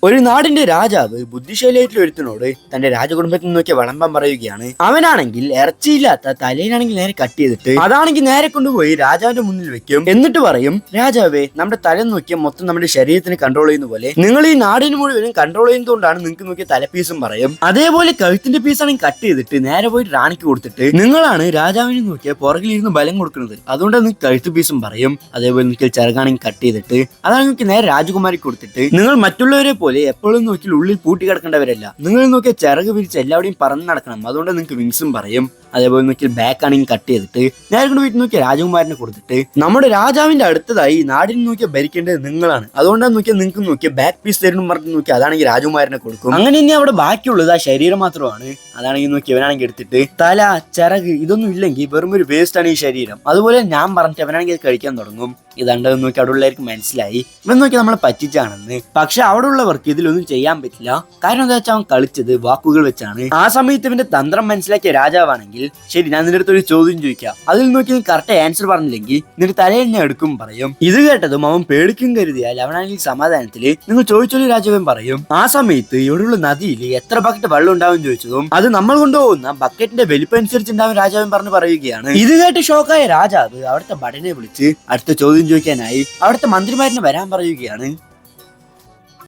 ഒരു നാടിന്റെ രാജാവ് ബുദ്ധിശാലിയായിട്ടുള്ള ഒരുത്തനോട് തന്റെ രാജകുടുംബത്തിൽ നോക്കിയ വിളമ്പാൻ പറയുകയാണ്. അവനാണെങ്കിൽ ഇറച്ചിയില്ലാത്ത തലയിലാണെങ്കിൽ നേരെ കട്ട് ചെയ്തിട്ട് അതാണെങ്കിൽ നേരെ കൊണ്ടുപോയി രാജാവിന്റെ മുന്നിൽ വെക്കും. എന്നിട്ട് പറയും, രാജാവേ, നമ്മുടെ തല നോക്കിയാൽ മൊത്തം നമ്മുടെ ശരീരത്തിന് കൺട്രോൾ ചെയ്യുന്ന പോലെ നിങ്ങൾ ഈ നാടിന് മുഴുവനും കൺട്രോൾ ചെയ്യുന്നതുകൊണ്ടാണ് നിങ്ങൾക്ക് നോക്കിയ തലപ്പീസും പറയും. അതേപോലെ കഴുത്തിന്റെ പീസാണെങ്കിൽ കട്ട് ചെയ്തിട്ട് നേരെ പോയിട്ട് റാണിക്ക് കൊടുത്തിട്ട് നിങ്ങളാണ് രാജാവിനെ നോക്കിയ പുറകിലിരുന്ന് ബലം കൊടുക്കുന്നത്, അതുകൊണ്ട് നിങ്ങൾക്ക് കഴുത്ത് പീസും പറയും. അതേപോലെ നിങ്ങൾക്ക് ചെറുകാണെങ്കിൽ കട്ട് ചെയ്തിട്ട് അതാണ് നിങ്ങൾക്ക് നേരെ രാജകുമാരിക്ക് കൊടുത്തിട്ട് നിങ്ങൾ മറ്റുള്ളവരെ പോലെ എപ്പോഴും നോക്കിയാൽ ഉള്ളിൽ പൂട്ടി കിടക്കേണ്ടവരല്ല, നിങ്ങൾ നോക്കിയാൽ ചിറക് വിരിച്ച് എല്ലാവരുടെയും പറന്ന് നടക്കണം, അതുകൊണ്ട് നിങ്ങൾക്ക് വിങ്സും പറയും. അതേപോലെ നോക്കിയാൽ ബാക്ക് ആണെങ്കിൽ കട്ട് ചെയ്തിട്ട് നേരെ കൊണ്ട് വീട്ടിൽ നോക്കിയാൽ രാജകുമാരനെ കൊടുത്തിട്ട് നമ്മുടെ രാജാവിന്റെ അടുത്തതായി നാടിന് നോക്കിയാൽ ഭരിക്കേണ്ടത് നിങ്ങളാണ്, അതുകൊണ്ടാണ് നോക്കിയാൽ നിങ്ങൾക്ക് നോക്കിയാൽ ബാക്ക് പീസ് തരണം പറഞ്ഞു നോക്കിയാൽ അതാണെങ്കിൽ രാജകുമാരനെ കൊടുക്കും. അങ്ങനെ ഇനി അവിടെ ബാക്കിയുള്ളത് ആ ശരീരം മാത്രമാണ്. അതാണെങ്കിൽ നോക്കി ഇവനാണെങ്കിൽ എടുത്തിട്ട് തല ചിറക് ഇതൊന്നും ഇല്ലെങ്കിൽ വെറും ഒരു വേസ്റ്റ് ആണ് ഈ ശരീരം. അതുപോലെ ഞാൻ പറഞ്ഞിട്ട് അവനാണെങ്കിൽ അത് കഴിക്കാൻ തുടങ്ങും. ഇതുണ്ടെന്ന് നോക്കി അവിടെ ഉള്ളവർക്ക് മനസ്സിലായി ഇവൻ നോക്കി നമ്മളെ പറ്റിച്ചാണെന്ന്. പക്ഷെ അവിടെ ഉള്ളവർക്ക് ഇതിലൊന്നും ചെയ്യാൻ പറ്റില്ല. കാരണം എന്താ വെച്ചാൽ അവൻ കളിച്ചത് വാക്കുകൾ വെച്ചാണ്. ആ സമയത്ത് ഇവന്റെ തന്ത്രം മനസ്സിലാക്കിയ രാജാവാണെങ്കിൽ, ശരി, ഞാൻ നിന്റെ അടുത്ത് ഒരു ചോദ്യം ചോദിക്കാം, അതിൽ നോക്കി നീ കറക്റ്റ് ആൻസർ പറഞ്ഞില്ലെങ്കിൽ നിന്റെ തലയിൽ ഞാൻ എടുക്കും പറയും. ഇത് കേട്ടതും അവൻ പേടിക്കും കരുതിയാൽ അവനാണെങ്കിൽ സമാധാനത്തില് നിങ്ങൾ ചോദിച്ചോളൂ രാജാവൻ പറയും. ആ സമയത്ത് ഇവിടെയുള്ള നദിയിൽ എത്ര ബക്കറ്റ് വെള്ളം ഉണ്ടാവും ചോദിച്ചതും അത് നമ്മൾ കൊണ്ടുപോകുന്ന ബക്കറ്റിന്റെ വലിപ്പം അനുസരിച്ച് ഉണ്ടാവും രാജാവൻ പറഞ്ഞു പറയുകയാണ്. ഇത് കേട്ട് ഷോക്കായ രാജാവ് അവിടുത്തെ ഭടനെ വിളിച്ച് അടുത്ത ചോദ്യം ചോദിക്കാനായി അവിടുത്തെ മന്ത്രിമാരനെ വരാൻ പറയുകയാണ്.